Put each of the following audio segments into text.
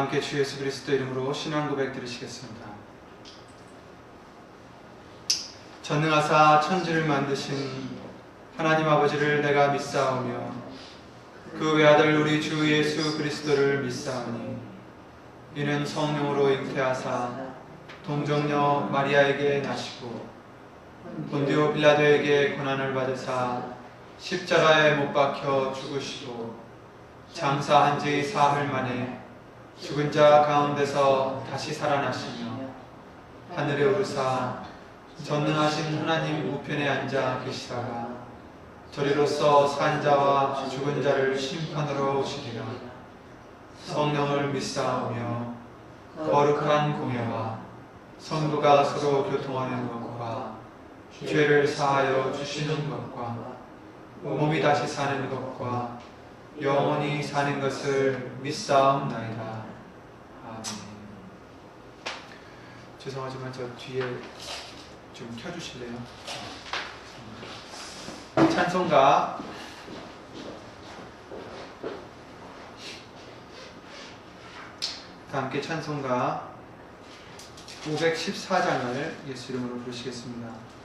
함께 주 예수 그리스도 이름으로 신앙 고백 드리시겠습니다. 전능하사 천지를 만드신 하나님 아버지를 내가 믿사오며 그 외아들 우리 주 예수 그리스도를 믿사오니 이는 성령으로 잉태하사 동정녀 마리아에게 나시고 본디오 빌라도에게 고난을 받으사 십자가에 못 박혀 죽으시고 장사한 지 사흘 만에 죽은 자 가운데서 다시 살아나시며 하늘에 오르사 전능하신 하나님 우편에 앉아 계시다가 저리로서 산 자와 죽은 자를 심판으로 오시리라. 성령을 믿사오며 거룩한 공예와 성도가 서로 교통하는 것과 죄를 사하여 주시는 것과 몸이 다시 사는 것과 영원히 사는 것을 믿사옵나이다. 아멘. 죄송하지만 저 뒤에 좀 켜주실래요? 찬송가 514장을 예수 이름으로 부르시겠습니다.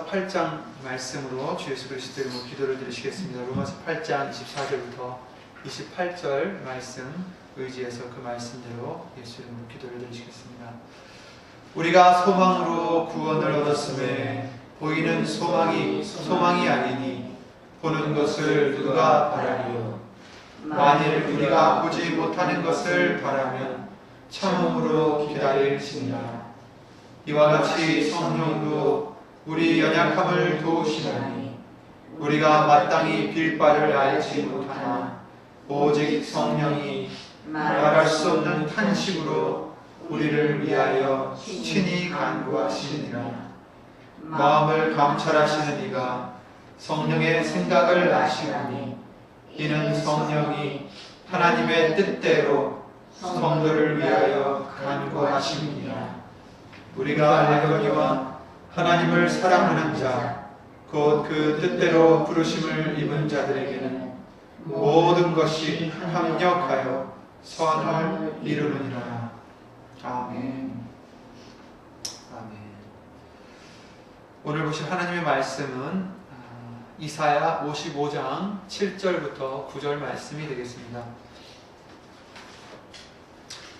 8장 말씀으로 주 예수 그리스도 이름으로 기도를 드리시겠습니다. 로마서 8장 24절부터 28절 말씀 의지해서 그 말씀대로 예수 이름으로 기도를 드리시겠습니다. 우리가 소망으로 구원을 얻었음에 보이는 소망이 아니니 보는 것을 누가 바라리요. 만일 우리가 보지 못하는 것을 바라면 참음으로 기다릴지니라. 이와 같이 성령도 우리 연약함을 도우시나니 우리가 마땅히 빌 바를 알지 못하나 오직 성령이 말할 수 없는 탄식으로 우리를 위하여 친히 간구하시니라. 마음을 감찰하시는 이가 성령의 생각을 아시나니 이는 성령이 하나님의 뜻대로 성도를 위하여 간구하심이니라. 우리가 알거니와 하나님을 사랑하는 자 곧 그 뜻대로 부르심을 입은 자들에게는 모든 것이 합력하여 선을 이루느니라. 아멘. 아멘. 오늘 보실 하나님의 말씀은 이사야 55장 7절부터 9절 말씀이 되겠습니다.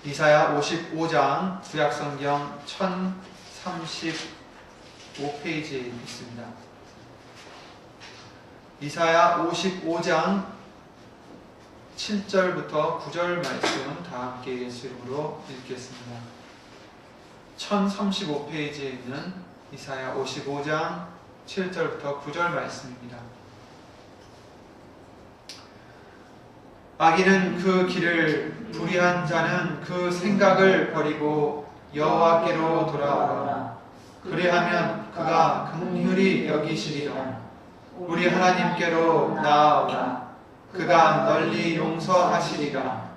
이사야 55장 구약성경 1035페이지에 있습니다. 이사야 55장 7절부터 9절 말씀은 다 함께 예수 이름으로 읽겠습니다. 1035페이지에 있는 이사야 55장 7절부터 9절 말씀입니다. 악인은 그 길을, 불의한 자는 그 생각을 버리고 여호와께로 돌아오라. 그리하면 그가 긍휼히 여기시리라. 우리 하나님께로 나아오라. 그가 널리 용서하시리라.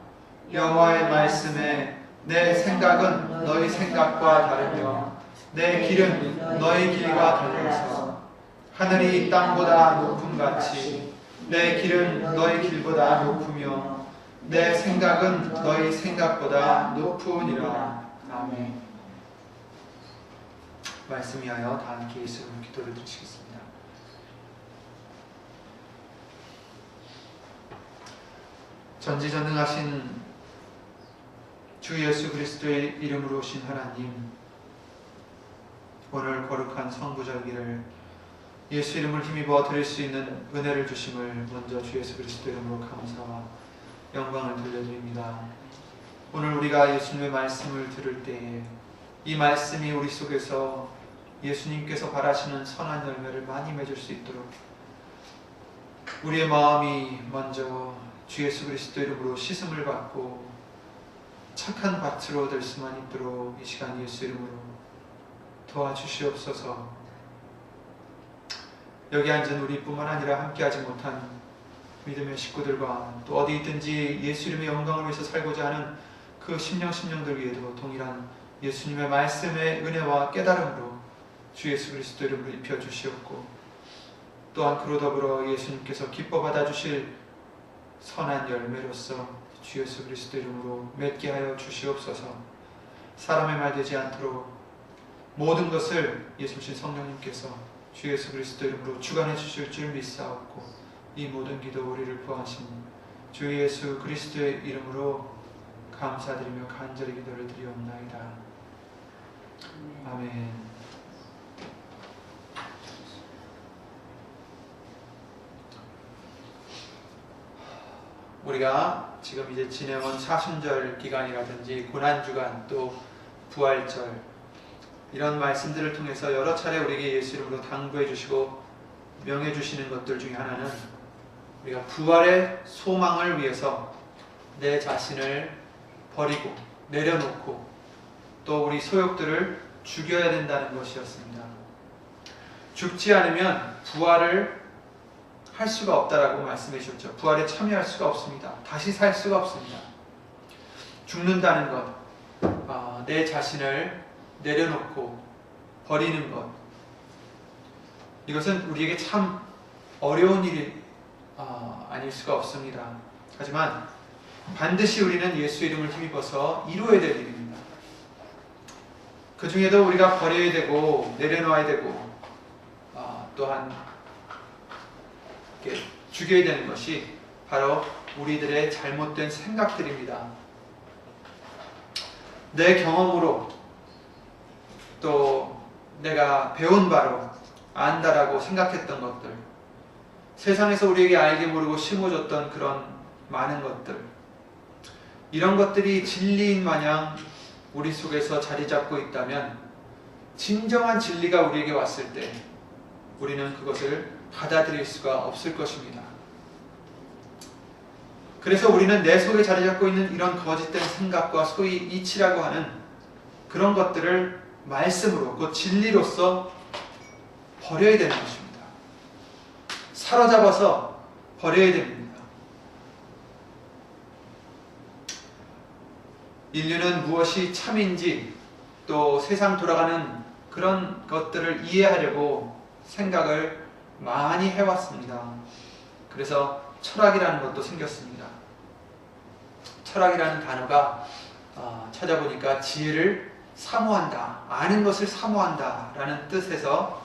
여호와의 말씀에 내 생각은 너희 생각과 다르며 내 길은 너희 길과 달라서 하늘이 땅보다 높음같이 내 길은 너희 길보다 높으며 내 생각은 너희 생각보다 높으니라. 아멘. 말씀이하여 다 함께 예수님 기도를 드리시겠습니다. 전지전능하신 주 예수 그리스도의 이름으로 오신 하나님, 오늘 거룩한 성부절기를 예수 이름을 힘입어 드릴 수 있는 은혜를 주심을 먼저 주 예수 그리스도 이름으로 감사와 영광을 돌려드립니다. 오늘 우리가 예수님의 말씀을 들을 때에 이 말씀이 우리 속에서 예수님께서 바라시는 선한 열매를 많이 맺을 수 있도록 우리의 마음이 먼저 주 예수 그리스도 이름으로 씻음을 받고 착한 밭으로 될 수만 있도록 이 시간 예수 이름으로 도와주시옵소서. 여기 앉은 우리뿐만 아니라 함께하지 못한 믿음의 식구들과 또 어디 있든지 예수 이름의 영광을 위해서 살고자 하는 그 심령들 위에도 동일한 예수님의 말씀의 은혜와 깨달음으로 주 예수 그리스도 이름으로 입혀주시옵고 또한 그로 더불어 예수님께서 기뻐 받아주실 선한 열매로서 주 예수 그리스도 이름으로 맺게 하여 주시옵소서. 사람의 말 되지 않도록 모든 것을 예수님 성령님께서 주 예수 그리스도 이름으로 주관해 주실 줄 믿사옵고 이 모든 기도 우리를 구하신 주 예수 그리스도의 이름으로 감사드리며 간절히 기도를 드리옵나이다. 아멘. 우리가 지금 이제 지내온 사순절 기간이라든지 고난주간 또 부활절 이런 말씀들을 통해서 여러 차례 우리에게 예수 이름으로 당부해 주시고 명해 주시는 것들 중에 하나는 우리가 부활의 소망을 위해서 내 자신을 버리고 내려놓고 또 우리 소욕들을 죽여야 된다는 것이었습니다. 죽지 않으면 부활을 할 수가 없다라고 말씀해 주셨죠. 부활에 참여할 수가 없습니다. 다시 살 수가 없습니다. 죽는다는 것, 내 자신을 내려놓고 버리는 것, 이것은 우리에게 참 어려운 일이 아닐 수가 없습니다. 하지만 반드시 우리는 예수 이름을 힘입어서 이루어야 될 일입니다. 그 중에도 우리가 버려야 되고 내려놓아야 되고 또한 이렇게 죽여야 되는 것이 바로 우리들의 잘못된 생각들입니다. 내 경험으로 또 내가 배운 바로 안다라고 생각했던 것들, 세상에서 우리에게 알게 모르고 심어줬던 그런 많은 것들, 이런 것들이 진리인 마냥 우리 속에서 자리 잡고 있다면 진정한 진리가 우리에게 왔을 때 우리는 그것을 받아들일 수가 없을 것입니다. 그래서 우리는 내 속에 자리 잡고 있는 이런 거짓된 생각과 소위 이치라고 하는 그런 것들을 말씀으로, 그 진리로서 버려야 되는 것입니다. 사로잡아서 버려야 됩니다. 인류는 무엇이 참인지 또 세상 돌아가는 그런 것들을 이해하려고 생각을 많이 해왔습니다. 그래서 철학이라는 것도 생겼습니다. 철학이라는 단어가 찾아보니까 지혜를 사모한다, 아는 것을 사모한다 라는 뜻에서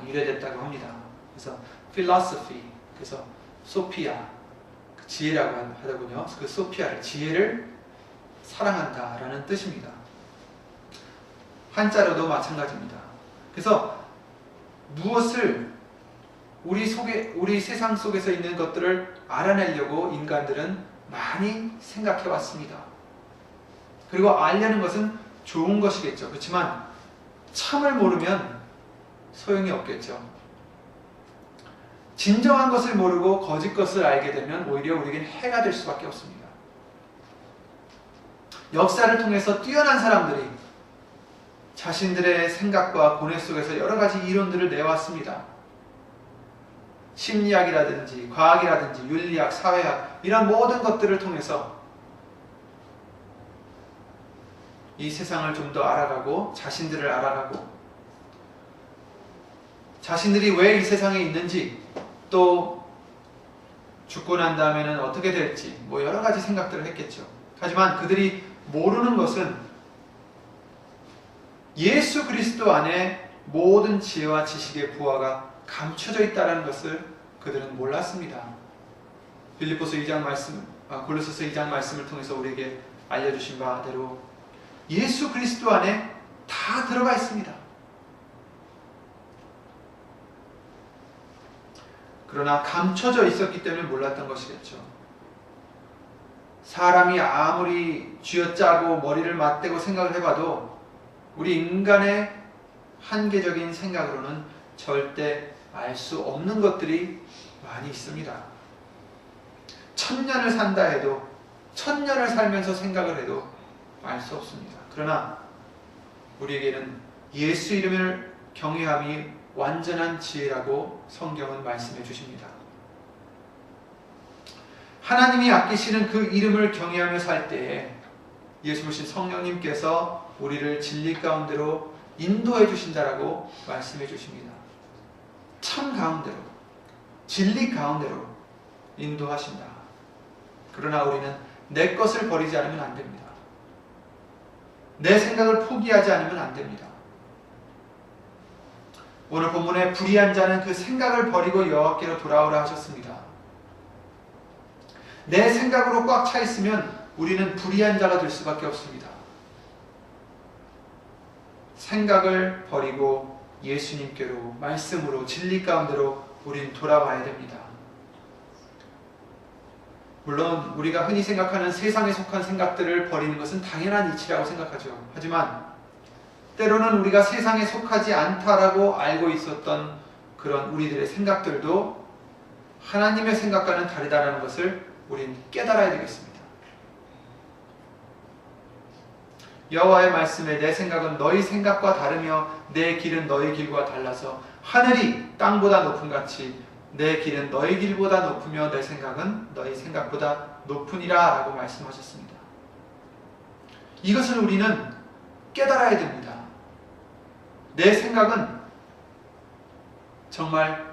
유래됐다고 합니다. 그래서 philosophy, 그래서 소피아, 지혜라고 하더군요. 그 소피아를, 지혜를 사랑한다 라는 뜻입니다. 한자로도 마찬가지입니다. 그래서 무엇을 우리 세상 속에서 있는 것들을 알아내려고 인간들은 많이 생각해 왔습니다. 그리고 알려는 것은 좋은 것이겠죠. 그렇지만 참을 모르면 소용이 없겠죠. 진정한 것을 모르고 거짓 것을 알게 되면 오히려 우리에겐 해가 될 수밖에 없습니다. 역사를 통해서 뛰어난 사람들이 자신들의 생각과 고뇌 속에서 여러 가지 이론들을 내왔습니다. 심리학이라든지 과학이라든지 윤리학, 사회학, 이런 모든 것들을 통해서 이 세상을 좀 더 알아가고 자신들을 알아가고 자신들이 왜 이 세상에 있는지, 또 죽고 난 다음에는 어떻게 될지 여러 가지 생각들을 했겠죠. 하지만 그들이 모르는 것은 예수 그리스도 안에 모든 지혜와 지식의 부하가 감춰져 있다는 것을 그들은 몰랐습니다. 빌립보서 2장 말씀, 골로새서 2장 말씀을 통해서 우리에게 알려주신 바대로 예수 그리스도 안에 다 들어가 있습니다. 그러나 감춰져 있었기 때문에 몰랐던 것이겠죠. 사람이 아무리 쥐어짜고 머리를 맞대고 생각을 해봐도 우리 인간의 한계적인 생각으로는 절대 알 수 없는 것들이 많이 있습니다. 1000년을 산다 해도 1000년을 살면서 생각을 해도 알 수 없습니다. 그러나 우리에게는 예수 이름을 경외함이 완전한 지혜라고 성경은 말씀해 주십니다. 하나님이 아끼시는 그 이름을 경외하며 살 때에 예수 오신 성령님께서 우리를 진리 가운데로 인도해 주신다라고 말씀해 주십니다. 참 가운데로, 진리 가운데로 인도하신다. 그러나 우리는 내 것을 버리지 않으면 안 됩니다. 내 생각을 포기하지 않으면 안 됩니다. 오늘 본문에 불의한 자는 그 생각을 버리고 여호와께로 돌아오라 하셨습니다. 내 생각으로 꽉 차 있으면 우리는 불의한 자가 될 수밖에 없습니다. 생각을 버리고 예수님께로, 말씀으로, 진리 가운데로 우리는 돌아와야 됩니다. 물론 우리가 흔히 생각하는 세상에 속한 생각들을 버리는 것은 당연한 이치라고 생각하죠. 하지만 때로는 우리가 세상에 속하지 않다라고 알고 있었던 그런 우리들의 생각들도 하나님의 생각과는 다르다는 것을 우리는 깨달아야 되겠습니다. 여호와의 말씀에 내 생각은 너희 생각과 다르며 내 길은 너희 길과 달라서 하늘이 땅보다 높음 같이 내 길은 너희 길보다 높으며 내 생각은 너희 생각보다 높으니라 라고 말씀하셨습니다. 이것을 우리는 깨달아야 됩니다. 내 생각은 정말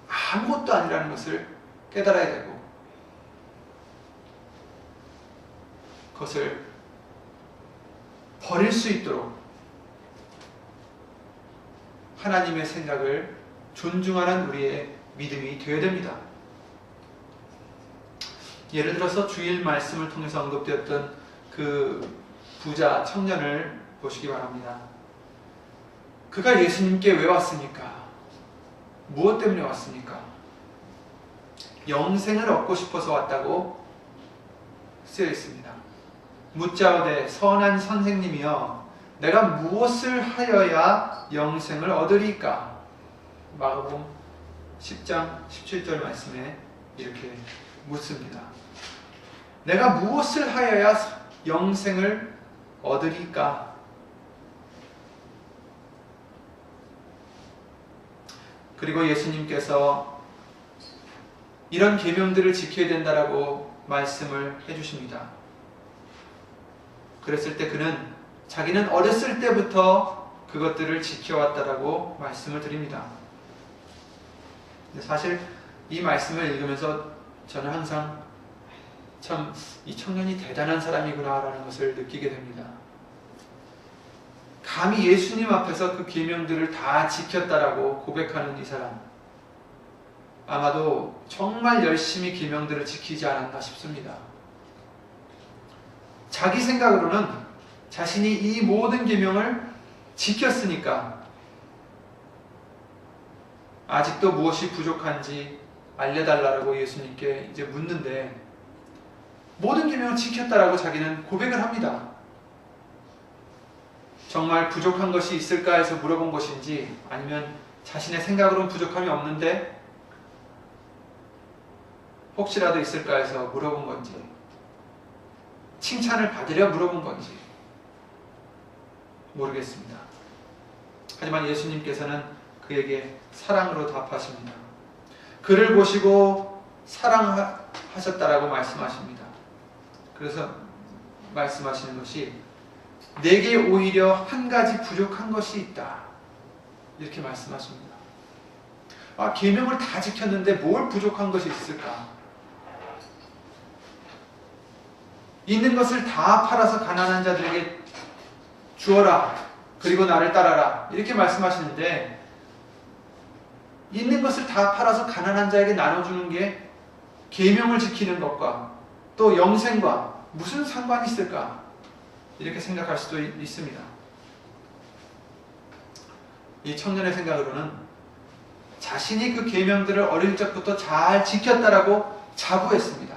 아무것도 아니라는 것을 깨달아야 되고 그것을 버릴 수 있도록 하나님의 생각을 존중하는 우리의 믿음이 되어야 됩니다. 예를 들어서 주일 말씀을 통해서 언급되었던 그 부자 청년을 보시기 바랍니다. 그가 예수님께 왜 왔습니까? 무엇 때문에 왔습니까? 영생을 얻고 싶어서 왔다고 쓰여 있습니다. 묻자오되 선한 선생님이여 내가 무엇을 하여야 영생을 얻으리까? 마가복음 10장 17절 말씀에 이렇게 묻습니다. 내가 무엇을 하여야 영생을 얻으리까? 그리고 예수님께서 이런 계명들을 지켜야 된다라고 말씀을 해주십니다. 그랬을 때 그는 자기는 어렸을 때부터 그것들을 지켜왔다라고 말씀을 드립니다. 사실 이 말씀을 읽으면서 저는 항상 참 이 청년이 대단한 사람이구나 라는 것을 느끼게 됩니다. 감히 예수님 앞에서 그 계명들을 다 지켰다라고 고백하는 이 사람, 아마도 정말 열심히 계명들을 지키지 않았나 싶습니다. 자기 생각으로는 자신이 이 모든 계명을 지켰으니까 아직도 무엇이 부족한지 알려달라고 예수님께 이제 묻는데, 모든 계명을 지켰다라고 자기는 고백을 합니다. 정말 부족한 것이 있을까 해서 물어본 것인지, 아니면 자신의 생각으로는 부족함이 없는데 혹시라도 있을까 해서 물어본 건지, 칭찬을 받으려 물어본 건지 모르겠습니다. 하지만 예수님께서는 그에게 사랑으로 답하십니다. 그를 보시고 사랑하셨다라고 말씀하십니다. 그래서 말씀하시는 것이 내게 오히려 한 가지 부족한 것이 있다, 이렇게 말씀하십니다. 계명을 다 지켰는데 뭘 부족한 것이 있을까? 있는 것을 다 팔아서 가난한 자들에게 주어라, 그리고 나를 따라라, 이렇게 말씀하시는데, 있는 것을 다 팔아서 가난한 자에게 나눠주는 게 계명을 지키는 것과 또 영생과 무슨 상관이 있을까? 이렇게 생각할 수도 있습니다. 이 청년의 생각으로는 자신이 그 계명들을 어릴 적부터 잘 지켰다라고 자부했습니다.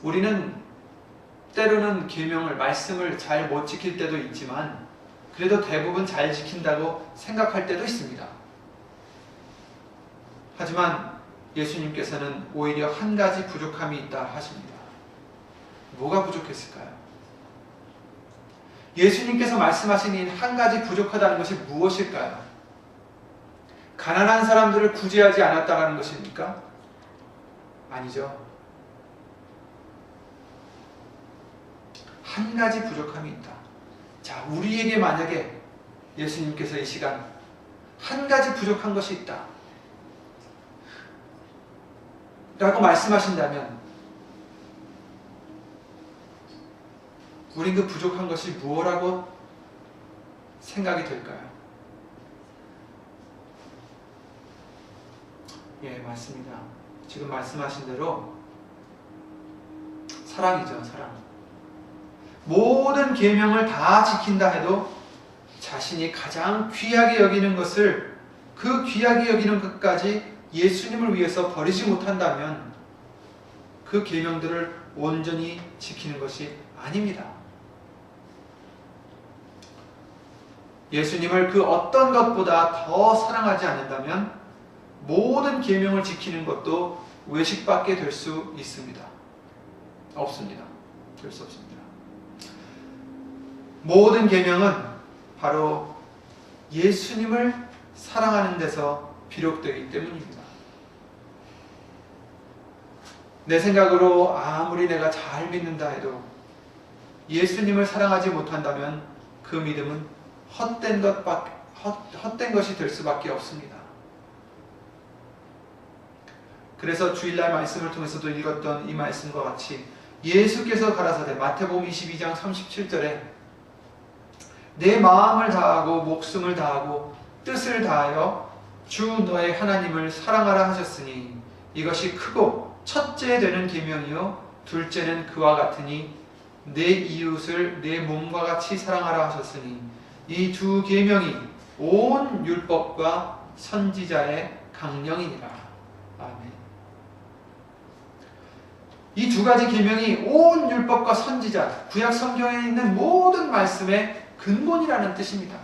우리는 때로는 계명을, 말씀을 잘 못 지킬 때도 있지만 그래도 대부분 잘 지킨다고 생각할 때도 있습니다. 하지만 예수님께서는 오히려 한 가지 부족함이 있다 하십니다. 뭐가 부족했을까요? 예수님께서 말씀하신 이 한 가지 부족하다는 것이 무엇일까요? 가난한 사람들을 구제하지 않았다는 것입니까? 아니죠. 한 가지 부족함이 있다. 자, 우리에게 만약에 예수님께서 이 시간 한 가지 부족한 것이 있다 라고 말씀하신다면, 우린 그 부족한 것이 무엇이라고 생각이 될까요? 예, 맞습니다. 지금 말씀하신 대로 사랑이죠, 사랑. 모든 계명을 다 지킨다 해도 자신이 가장 귀하게 여기는 것을, 그 귀하게 여기는 것까지 예수님을 위해서 버리지 못한다면 그 계명들을 온전히 지키는 것이 아닙니다. 예수님을 그 어떤 것보다 더 사랑하지 않는다면 모든 계명을 지키는 것도 외식밖에 될 수 있습니다. 없습니다. 될 수 없습니다. 모든 계명은 바로 예수님을 사랑하는 데서 비롯되기 때문입니다. 내 생각으로 아무리 내가 잘 믿는다 해도 예수님을 사랑하지 못한다면 그 믿음은 헛된 것이 될 수밖에 없습니다. 그래서 주일날 말씀을 통해서도 읽었던 이 말씀과 같이 예수께서 가라사대, 마태복음 22장 37절에 내 마음을 다하고 목숨을 다하고 뜻을 다하여 주 너의 하나님을 사랑하라 하셨으니 이것이 크고 첫째 되는 계명이요 둘째는 그와 같으니 내 이웃을 내 몸과 같이 사랑하라 하셨으니 이 두 계명이 온 율법과 선지자의 강령이니라. 아멘. 이 두 가지 계명이 온 율법과 선지자, 구약 성경에 있는 모든 말씀의 근본이라는 뜻입니다.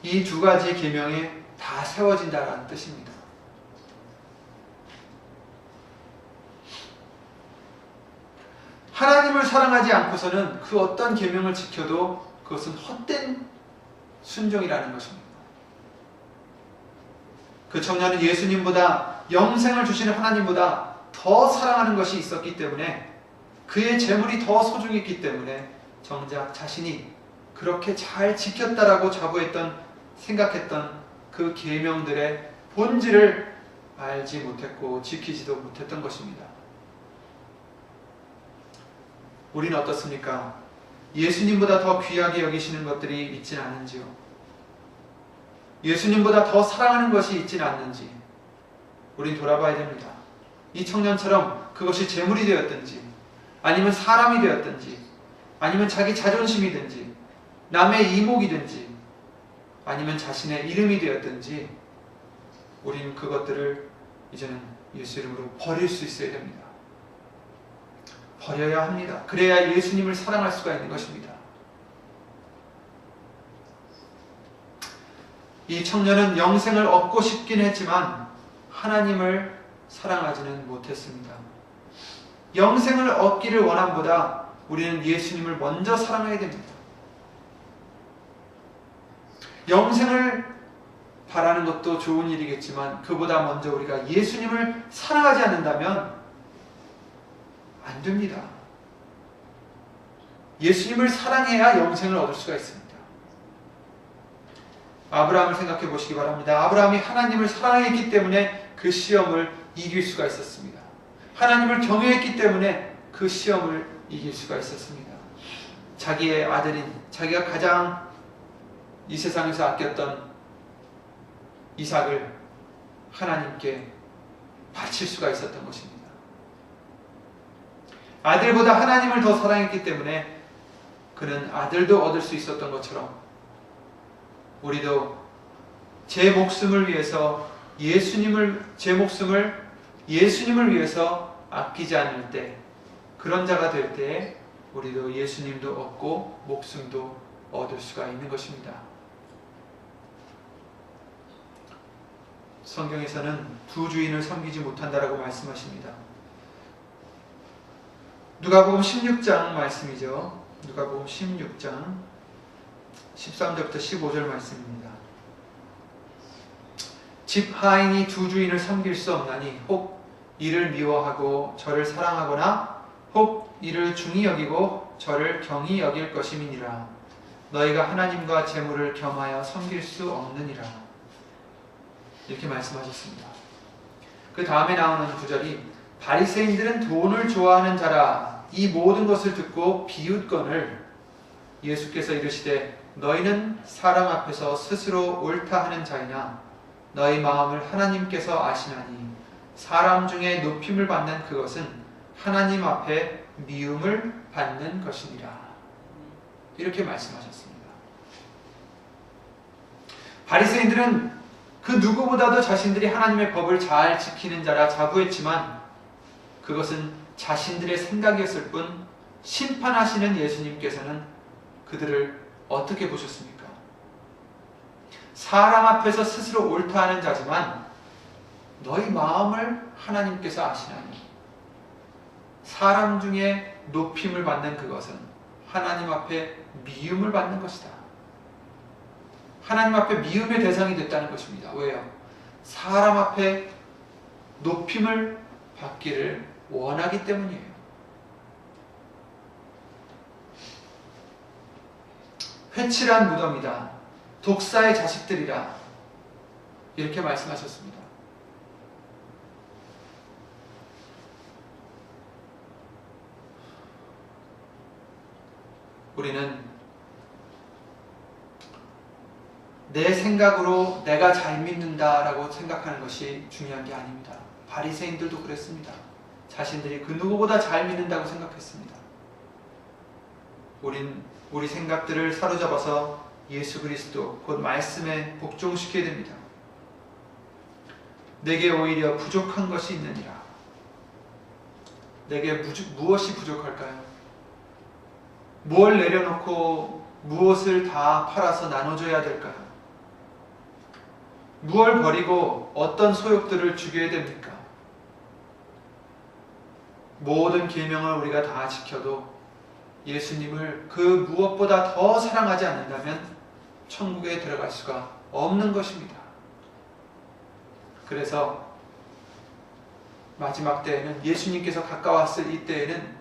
이 두 가지 계명에 다 세워진다는 뜻입니다. 하나님을 사랑하지 않고서는 그 어떤 계명을 지켜도 그것은 헛된 순종이라는 것입니다. 그 청년은 예수님보다 영생을 주시는 하나님보다 더 사랑하는 것이 있었기 때문에 그의 재물이 더 소중했기 때문에 정작 자신이 그렇게 잘 지켰다라고 생각했던 그 계명들의 본질을 알지 못했고 지키지도 못했던 것입니다. 우리는 어떻습니까? 예수님보다 더 귀하게 여기시는 것들이 있진 않은지요? 예수님보다 더 사랑하는 것이 있진 않는지 우린 돌아봐야 됩니다. 이 청년처럼 그것이 재물이 되었든지 아니면 사람이 되었든지 아니면 자기 자존심이든지 남의 이목이든지 아니면 자신의 이름이 되었든지 우리는 그것들을 이제는 예수 이름으로 버릴 수 있어야 됩니다. 버려야 합니다. 그래야 예수님을 사랑할 수가 있는 것입니다. 이 청년은 영생을 얻고 싶긴 했지만 하나님을 사랑하지는 못했습니다. 영생을 얻기를 원함보다 우리는 예수님을 먼저 사랑해야 됩니다. 영생을 바라는 것도 좋은 일이겠지만 그보다 먼저 우리가 예수님을 사랑하지 않는다면 안 됩니다. 예수님을 사랑해야 영생을 얻을 수가 있습니다. 아브라함을 생각해 보시기 바랍니다. 아브라함이 하나님을 사랑했기 때문에 그 시험을 이길 수가 있었습니다. 하나님을 경외했기 때문에 그 시험을 이길 수가 있었습니다. 자기의 아들인 자기가 가장 이 세상에서 아꼈던 이삭을 하나님께 바칠 수가 있었던 것입니다. 아들보다 하나님을 더 사랑했기 때문에 그는 아들도 얻을 수 있었던 것처럼 우리도 제 목숨을 위해서 제 목숨을 예수님을 위해서 아끼지 않을 때 그런 자가 될 때에 우리도 예수님도 얻고 목숨도 얻을 수가 있는 것입니다. 성경에서는 두 주인을 섬기지 못한다라고 말씀하십니다. 누가복음 16장 말씀이죠. 누가복음 16장 13절부터 15절 말씀입니다. 집 하인이 두 주인을 섬길 수 없나니 혹 이를 미워하고 저를 사랑하거나 혹 이를 중히 여기고 저를 경히 여길 것임이니라. 너희가 하나님과 재물을 겸하여 섬길 수 없느니라. 이렇게 말씀하셨습니다. 그 다음에 나오는 구절이 바리새인들은 돈을 좋아하는 자라. 이 모든 것을 듣고 비웃건을 예수께서 이르시되 너희는 사람 앞에서 스스로 옳다 하는 자이나 너희 마음을 하나님께서 아시나니 사람 중에 높임을 받는 그것은 하나님 앞에 미움을 받는 것이니라. 이렇게 말씀하셨습니다. 바리새인들은 그 누구보다도 자신들이 하나님의 법을 잘 지키는 자라 자부했지만 그것은 자신들의 생각이었을 뿐 심판하시는 예수님께서는 그들을 어떻게 보셨습니까? 사람 앞에서 스스로 옳다 하는 자지만 너희 마음을 하나님께서 아시나니 사람 중에 높임을 받는 그것은 하나님 앞에 미움을 받는 것이다. 하나님 앞에 미움의 대상이 됐다는 것입니다. 왜요? 사람 앞에 높임을 받기를 원하기 때문이에요. 회칠한 무덤이다. 독사의 자식들이라. 이렇게 말씀하셨습니다. 우리는 내 생각으로 내가 잘 믿는다라고 생각하는 것이 중요한 게 아닙니다. 바리새인들도 그랬습니다. 자신들이 그 누구보다 잘 믿는다고 생각했습니다. 우리 생각들을 사로잡아서 예수 그리스도 곧 말씀에 복종시켜야 됩니다. 내게 오히려 부족한 것이 있느니라. 내게 무엇이 부족할까요? 무엇을 내려놓고 무엇을 다 팔아서 나눠줘야 될까요? 무엇을 버리고 어떤 소욕들을 죽여야 됩니까? 모든 계명을 우리가 다 지켜도 예수님을 그 무엇보다 더 사랑하지 않는다면 천국에 들어갈 수가 없는 것입니다. 그래서 마지막 때에는 예수님께서 가까웠을 이때에는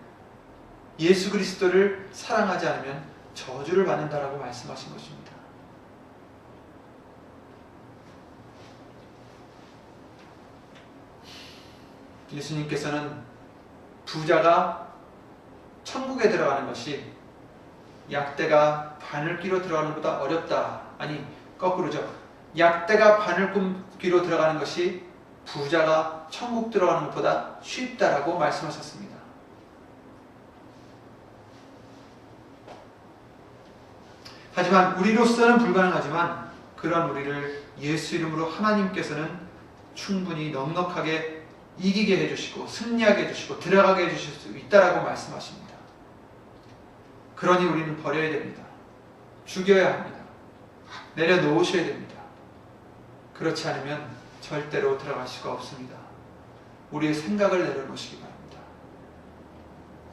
예수 그리스도를 사랑하지 않으면 저주를 받는다라고 말씀하신 것입니다. 예수님께서는 부자가 천국에 들어가는 것이 약대가 바늘귀로 들어가는 것보다 어렵다. 아니, 거꾸로죠. 약대가 바늘귀로 들어가는 것이 부자가 천국 들어가는 것보다 쉽다라고 말씀하셨습니다. 하지만 우리로서는 불가능하지만 그런 우리를 예수 이름으로 하나님께서는 충분히 넉넉하게 이기게 해주시고 승리하게 해주시고 들어가게 해주실 수 있다라고 말씀하십니다. 그러니 우리는 버려야 됩니다. 죽여야 합니다. 내려놓으셔야 됩니다. 그렇지 않으면 절대로 들어갈 수가 없습니다. 우리의 생각을 내려놓으시기 바랍니다.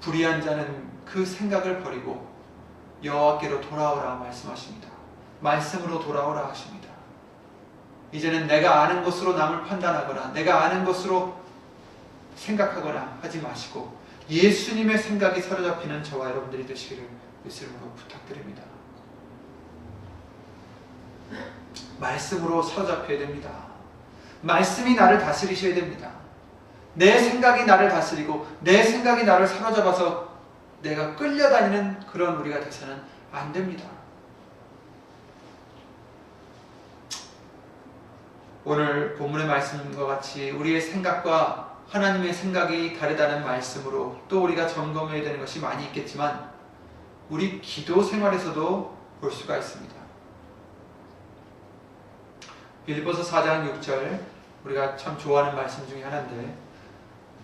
불의한 자는 그 생각을 버리고 여호와께로 돌아오라 말씀하십니다. 말씀으로 돌아오라 하십니다. 이제는 내가 아는 것으로 남을 판단하거나 내가 아는 것으로 생각하거나 하지 마시고 예수님의 생각이 사로잡히는 저와 여러분들이 되시기를 예수님으로 부탁드립니다. 말씀으로 사로잡혀야 됩니다. 말씀이 나를 다스리셔야 됩니다. 내 생각이 나를 다스리고 내 생각이 나를 사로잡아서 내가 끌려다니는 그런 우리가 돼서는 안 됩니다. 오늘 본문의 말씀과 같이 우리의 생각과 하나님의 생각이 다르다는 말씀으로 또 우리가 점검해야 되는 것이 많이 있겠지만 우리 기도 생활에서도 볼 수가 있습니다. 빌립보서 4장 6절 우리가 참 좋아하는 말씀 중에 하나인데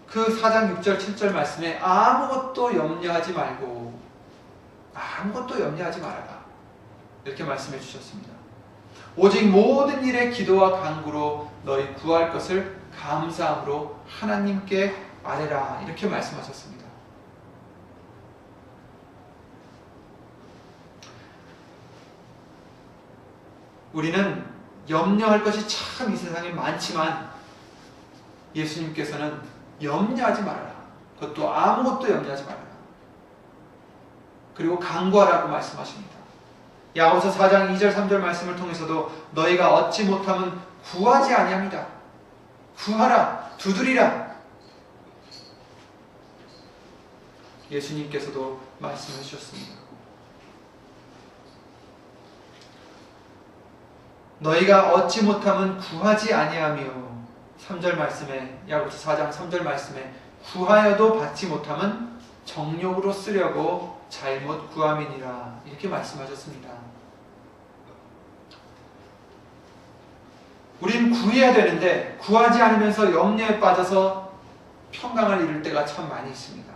그 4장 6절 7절 말씀에 아무것도 염려하지 말고 아무것도 염려하지 말아라 이렇게 말씀해 주셨습니다. 오직 모든 일에 기도와 간구로 너희 구할 것을 감사함으로 하나님께 아뢰라 이렇게 말씀하셨습니다. 우리는 염려할 것이 참 이 세상에 많지만 예수님께서는 염려하지 말아라. 그것도 아무것도 염려하지 말아라. 그리고 간구하라고 말씀하십니다. 야고보서 4장 2절 3절 말씀을 통해서도 너희가 얻지 못하면 구하지 아니합니다. 구하라, 두드리라. 예수님께서도 말씀해 주셨습니다. 너희가 얻지 못하면 구하지 아니하며 3절 말씀에 야고보서 4장 3절 말씀에 구하여도 받지 못하면 정욕으로 쓰려고 잘못 구함이니라 이렇게 말씀하셨습니다. 우린 구해야 되는데 구하지 않으면서 염려에 빠져서 평강을 잃을 때가 참 많이 있습니다.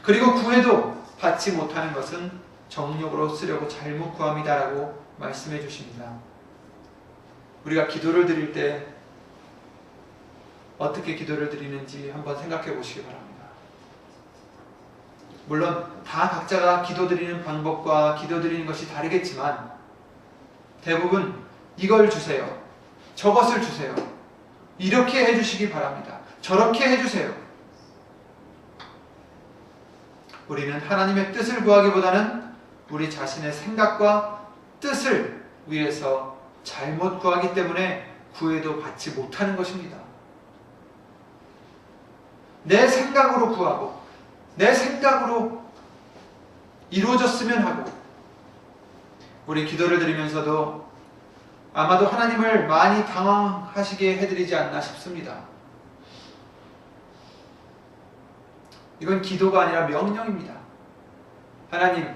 그리고 구해도 받지 못하는 것은 정욕으로 쓰려고 잘못 구함이다라고 말씀해 주십니다. 우리가 기도를 드릴 때 어떻게 기도를 드리는지 한번 생각해 보시기 바랍니다. 물론 다 각자가 기도 드리는 방법과 기도 드리는 것이 다르겠지만 대부분 이걸 주세요. 저것을 주세요. 이렇게 해주시기 바랍니다. 저렇게 해주세요. 우리는 하나님의 뜻을 구하기보다는 우리 자신의 생각과 뜻을 위해서 잘못 구하기 때문에 구해도 받지 못하는 것입니다. 내 생각으로 구하고 내 생각으로 이루어졌으면 하고, 우리 기도를 드리면서도 아마도 하나님을 많이 당황하시게 해드리지 않나 싶습니다. 이건 기도가 아니라 명령입니다. 하나님,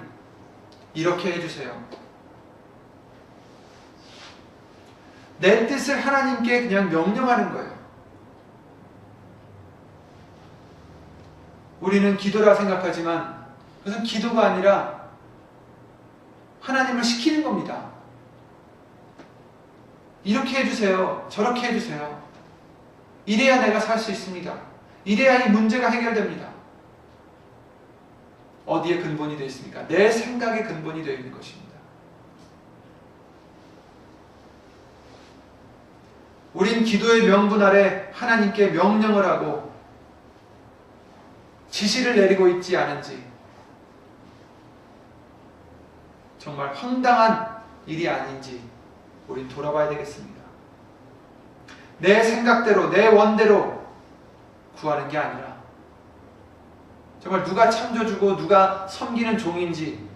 이렇게 해주세요. 내 뜻을 하나님께 그냥 명령하는 거예요. 우리는 기도라 생각하지만 그것은 기도가 아니라 하나님을 시키는 겁니다. 이렇게 해주세요. 저렇게 해주세요. 이래야 내가 살 수 있습니다. 이래야 이 문제가 해결됩니다. 어디에 근본이 되어 있습니까? 내 생각에 근본이 되어 있는 것입니다. 우린 기도의 명분 아래 하나님께 명령을 하고 지시를 내리고 있지 않은지 정말 황당한 일이 아닌지 우린 돌아봐야 되겠습니다. 내 생각대로, 내 원대로 구하는 게 아니라 정말 누가 참져주고 누가 섬기는 종인지,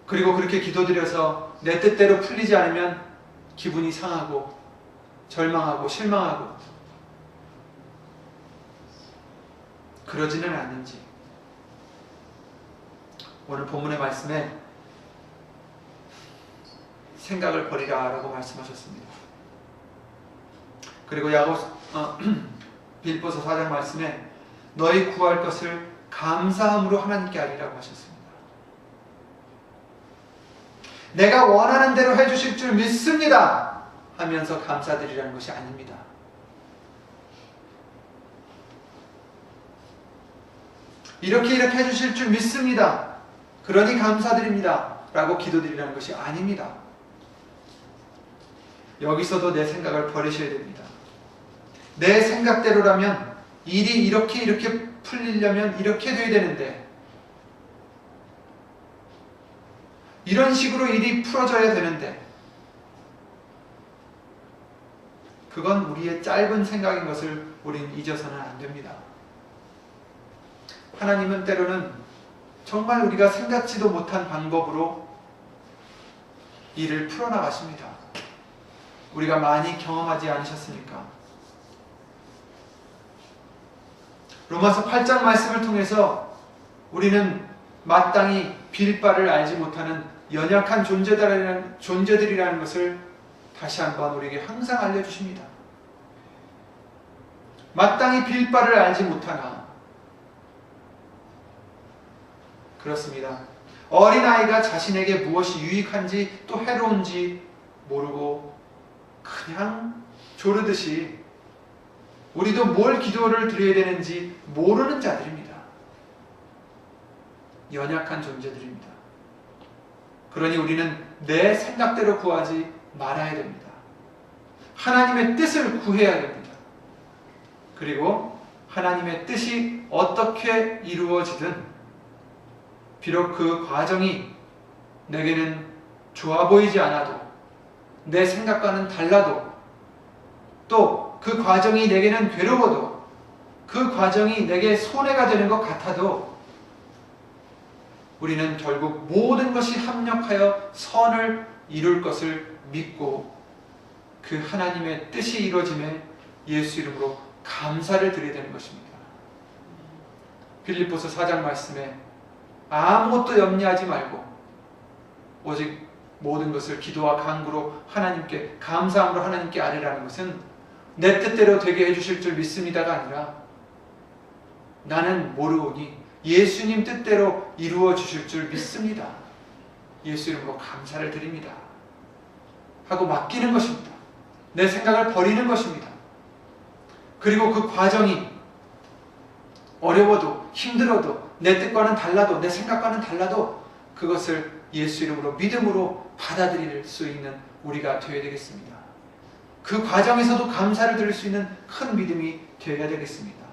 그리고 그렇게 기도드려서 내 뜻대로 풀리지 않으면 기분이 상하고 절망하고 실망하고 그러지는 않는지. 오늘 본문의 말씀에 생각을 버리라 라고 말씀하셨습니다. 그리고 빌립보서 4장 말씀에 너희 구할 것을 감사함으로 하나님께 아뢰라고 하셨습니다. 내가 원하는 대로 해주실 줄 믿습니다 하면서 감사드리라는 것이 아닙니다. 이렇게 해주실 줄 믿습니다, 그러니 감사드립니다 라고 기도드리라는 것이 아닙니다. 여기서도 내 생각을 버리셔야 됩니다. 내 생각대로라면 일이 이렇게 풀리려면 이렇게 돼야 되는데, 이런 식으로 일이 풀어져야 되는데, 그건 우리의 짧은 생각인 것을 우린 잊어서는 안 됩니다. 하나님은 때로는 정말 우리가 생각지도 못한 방법으로 일을 풀어나가십니다. 우리가 많이 경험하지 않으셨습니까? 로마서 8장 말씀을 통해서 우리는 마땅히 빌 바를 알지 못하는 연약한 존재들이라는 것을 다시 한번 우리에게 항상 알려주십니다. 마땅히 빌 바를 알지 못하나. 그렇습니다. 어린아이가 자신에게 무엇이 유익한지 또 해로운지 모르고 그냥 조르듯이 우리도 뭘 기도를 드려야 되는지 모르는 자들입니다. 연약한 존재들입니다. 그러니 우리는 내 생각대로 구하지 말아야 됩니다. 하나님의 뜻을 구해야 됩니다. 그리고 하나님의 뜻이 어떻게 이루어지든 비록 그 과정이 내게는 좋아 보이지 않아도, 내 생각과는 달라도, 또 그 과정이 내게는 괴로워도, 그 과정이 내게 손해가 되는 것 같아도 우리는 결국 모든 것이 합력하여 선을 이룰 것을 믿고 그 하나님의 뜻이 이루어짐에 예수 이름으로 감사를 드려야 되는 것입니다. 빌립보서 4장 말씀에 아무것도 염려하지 말고 오직 모든 것을 기도와 간구로 하나님께, 감사함으로 하나님께 아뢰라는 것은 내 뜻대로 되게 해주실 줄 믿습니다가 아니라 나는 모르오니 예수님 뜻대로 이루어 주실 줄 믿습니다, 예수 이름으로 감사를 드립니다 하고 맡기는 것입니다. 내 생각을 버리는 것입니다. 그리고 그 과정이 어려워도 힘들어도 내 뜻과는 달라도, 내 생각과는 달라도 그것을 예수 이름으로 믿음으로 받아들일 수 있는 우리가 되어야 되겠습니다. 그 과정에서도 감사를 드릴 수 있는 큰 믿음이 되어야 되겠습니다.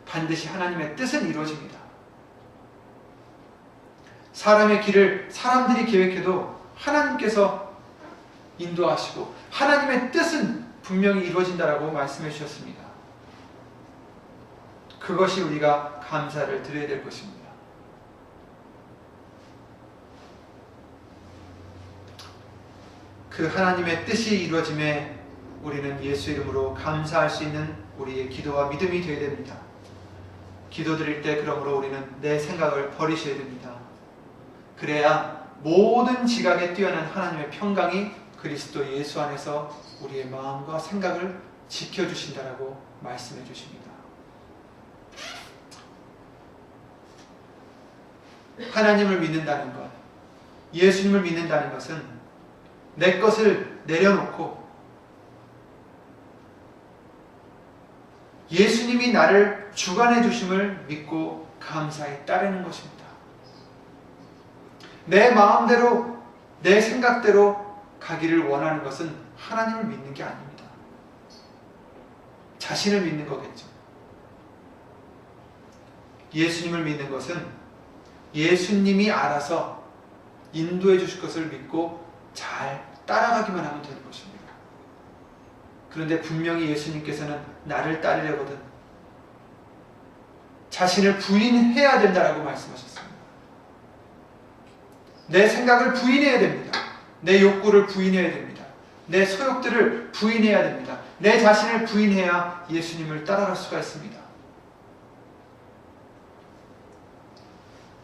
반드시 하나님의 뜻은 이루어집니다. 사람의 길을 사람들이 계획해도 하나님께서 인도하시고 하나님의 뜻은 분명히 이루어진다라고 말씀해 주셨습니다. 그것이 우리가 감사를 드려야 될 것입니다. 그 하나님의 뜻이 이루어짐에 우리는 예수 이름으로 감사할 수 있는 우리의 기도와 믿음이 되어야 됩니다. 기도드릴 때 그러므로 우리는 내 생각을 버리셔야 됩니다. 그래야 모든 지각에 뛰어난 하나님의 평강이 그리스도 예수 안에서 우리의 마음과 생각을 지켜주신다라고 말씀해 주십니다. 하나님을 믿는다는 것, 예수님을 믿는다는 것은 내 것을 내려놓고 예수님이 나를 주관해 주심을 믿고 감사히 따르는 것입니다. 내 마음대로, 내 생각대로 가기를 원하는 것은 하나님을 믿는 게 아닙니다. 자신을 믿는 거겠죠. 예수님을 믿는 것은 예수님이 알아서 인도해 주실 것을 믿고 잘 따라가기만 하면 되는 것입니다. 그런데 분명히 예수님께서는 나를 따르려거든 자신을 부인해야 된다라고 말씀하셨습니다. 내 생각을 부인해야 됩니다. 내 욕구를 부인해야 됩니다. 내 소욕들을 부인해야 됩니다. 내 자신을 부인해야 예수님을 따라갈 수가 있습니다.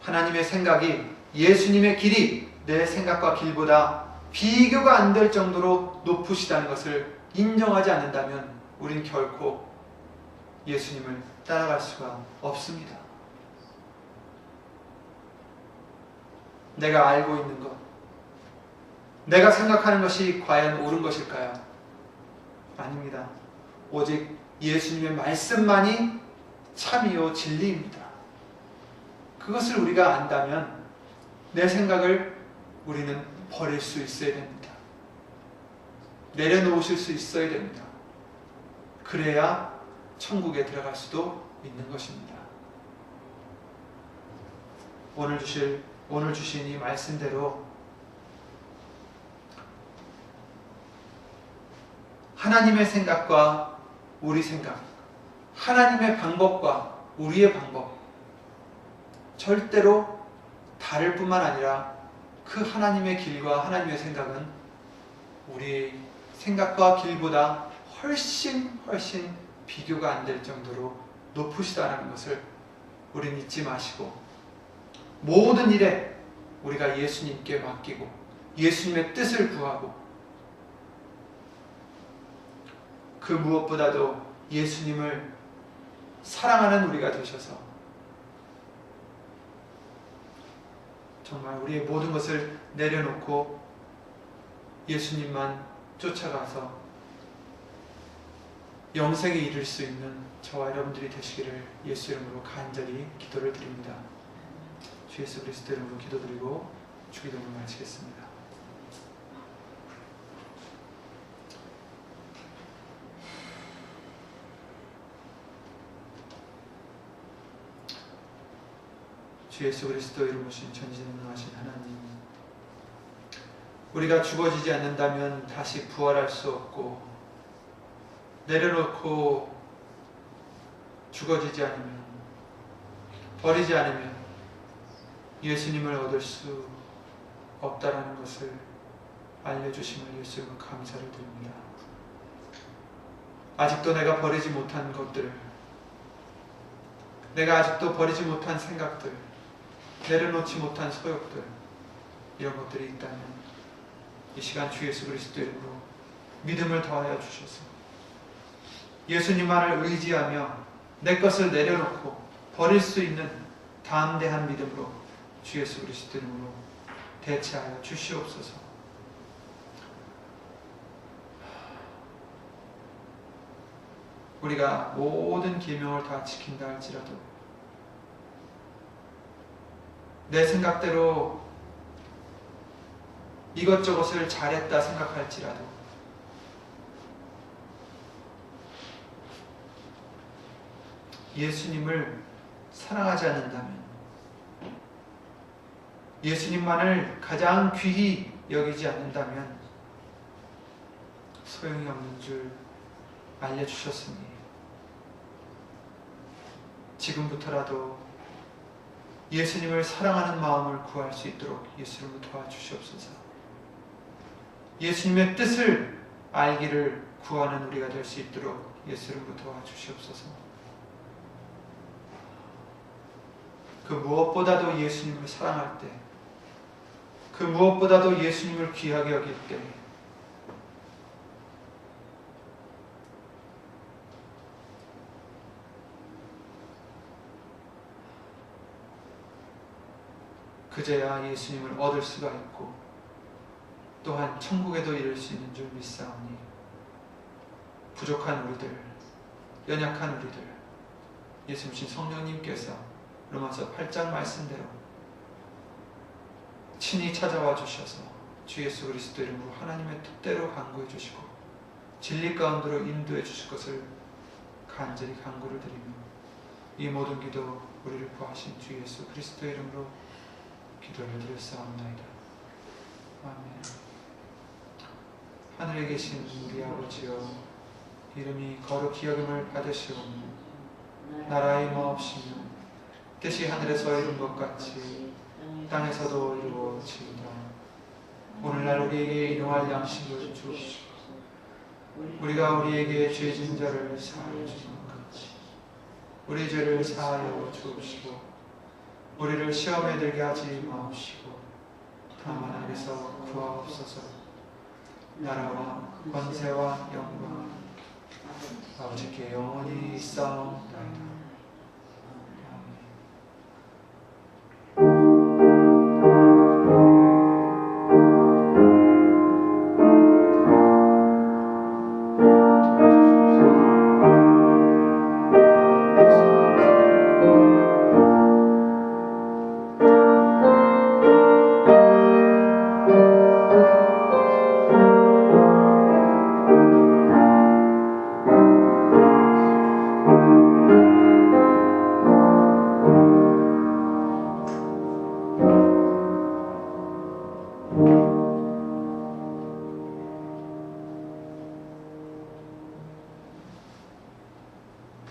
하나님의 생각이, 예수님의 길이 내 생각과 길보다 비교가 안 될 정도로 높으시다는 것을 인정하지 않는다면 우린 결코 예수님을 따라갈 수가 없습니다. 내가 알고 있는 것, 내가 생각하는 것이 과연 옳은 것일까요? 아닙니다. 오직 예수님의 말씀만이 참이요 진리입니다. 그것을 우리가 안다면 내 생각을 우리는 버릴 수 있어야 됩니다. 내려놓으실 수 있어야 됩니다. 그래야 천국에 들어갈 수도 있는 것입니다. 오늘 주신 이 말씀대로 하나님의 생각과 우리 생각, 하나님의 방법과 우리의 방법, 절대로 다를 뿐만 아니라 그 하나님의 길과 하나님의 생각은 우리의 생각과 길보다 훨씬 비교가 안 될 정도로 높으시다는 것을 우리는 잊지 마시고 모든 일에 우리가 예수님께 맡기고 예수님의 뜻을 구하고 그 무엇보다도 예수님을 사랑하는 우리가 되셔서 정말 우리의 모든 것을 내려놓고 예수님만 쫓아가서 영생에 이를 수 있는 저와 여러분들이 되시기를 예수 이름으로 간절히 기도를 드립니다. 주 예수 그리스도 이름으로 기도드리고 주기도를 마치겠습니다. 주 예수 그리스도 이름으로 신 전지전능하신 하나님, 우리가 죽어지지 않는다면 다시 부활할 수 없고 내려놓고 죽어지지 않으면, 버리지 않으면 예수님을 얻을 수 없다라는 것을 알려주심을 예수님을 감사를 드립니다. 아직도 내가 버리지 못한 것들, 내가 아직도 버리지 못한 생각들, 내려놓지 못한 소욕들, 이런 것들이 있다면 이 시간 주 예수 그리스도 이름으로 믿음을 더하여 주셔서 예수님만을 의지하며 내 것을 내려놓고 버릴 수 있는 담대한 믿음으로 주 예수 그리스도 이름으로 대체하여 주시옵소서. 우리가 모든 계명을 다 지킨다 할지라도 내 생각대로 이것저것을 잘했다 생각할지라도 예수님을 사랑하지 않는다면, 예수님만을 가장 귀히 여기지 않는다면 소용이 없는 줄 알려주셨으니 지금부터라도 예수님을 사랑하는 마음을 구할 수 있도록 예수님을 도와주시옵소서. 예수님의 뜻을 알기를 구하는 우리가 될 수 있도록 예수님을 도와주시옵소서. 그 무엇보다도 예수님을 사랑할 때, 그 무엇보다도 예수님을 귀하게 여길 때 그제야 예수님을 얻을 수가 있고 또한 천국에도 이를 수 있는 줄 믿사오니 부족한 우리들, 연약한 우리들 예수님 성령님께서 로마서 8장 말씀대로 친히 찾아와 주셔서 주 예수 그리스도 이름으로 하나님의 뜻대로 간구해 주시고 진리 가운데로 인도해 주실 것을 간절히 간구를 드리며 이 모든 기도 우리를 구하신 주 예수 그리스도 이름으로 기도를 드렸사옵나이다. 아멘. 하늘에 계신 우리 아버지여, 이름이 거룩히 여김을 받으시오며 나라의 임하옵시며 뜻이 하늘에서 이룬 것 같이 땅에서도 이루어지이다. 오늘날 우리에게 일용할 양식을 주옵시고 우리가 우리에게 죄진 자를 사하여 주는 것 같이 우리 죄를 사하여 주옵시고 우리를 시험에 들게 하지 마옵시고 다만 하늘에서 구하옵소서. 나라와 권세와 영광 아버지께 영원히 있사옵나이다.